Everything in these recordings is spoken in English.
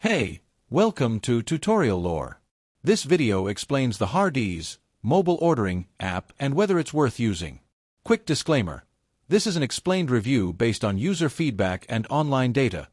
Hey, welcome to Tutorial Lore. This video explains the Hardee'S mobile ordering app and whether it's worth using. Quick disclaimer. This is an explained review based on user feedback and online data,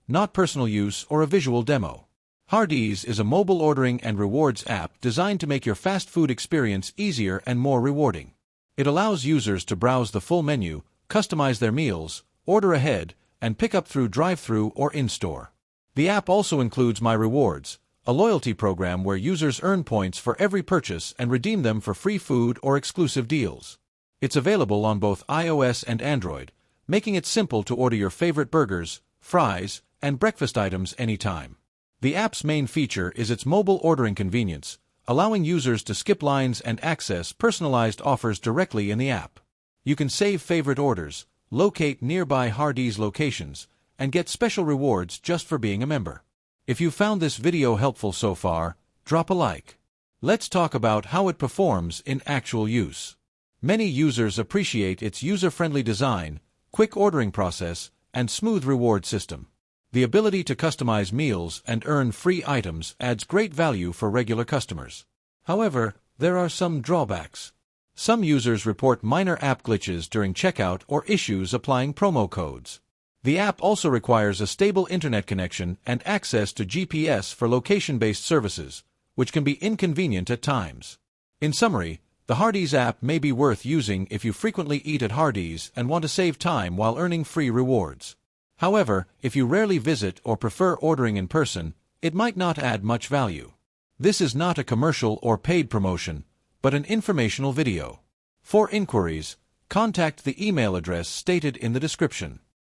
not personal use or a visual demo. Hardee'S is a mobile ordering and rewards app designed to make your fast food experience easier and more rewarding. It allows users to browse the full menu, customize their meals, order ahead, and pick up through drive-thru or in-store. The app also includes My Rewards, a loyalty program where users earn points for every purchase and redeem them for free food or exclusive deals. It's available on both iOS and Android, making it simple to order your favorite burgers, fries, and breakfast items anytime. The app's main feature is its mobile ordering convenience, allowing users to skip lines and access personalized offers directly in the app. You can save favorite orders, locate nearby Hardee'S locations, and get special rewards just for being a member. If you found this video helpful so far, drop a like. Let's talk about how it performs in actual use. Many users appreciate its user-friendly design, quick ordering process, and smooth reward system. The ability to customize meals and earn free items adds great value for regular customers. However, there are some drawbacks. Some users report minor app glitches during checkout or issues applying promo codes. The app also requires a stable internet connection and access to GPS for location-based services, which can be inconvenient at times. In summary, the Hardee'S app may be worth using if you frequently eat at Hardee'S and want to save time while earning free rewards. However, if you rarely visit or prefer ordering in person, it might not add much value. This is not a commercial or paid promotion, but an informational video. For inquiries, contact the email address stated in the description.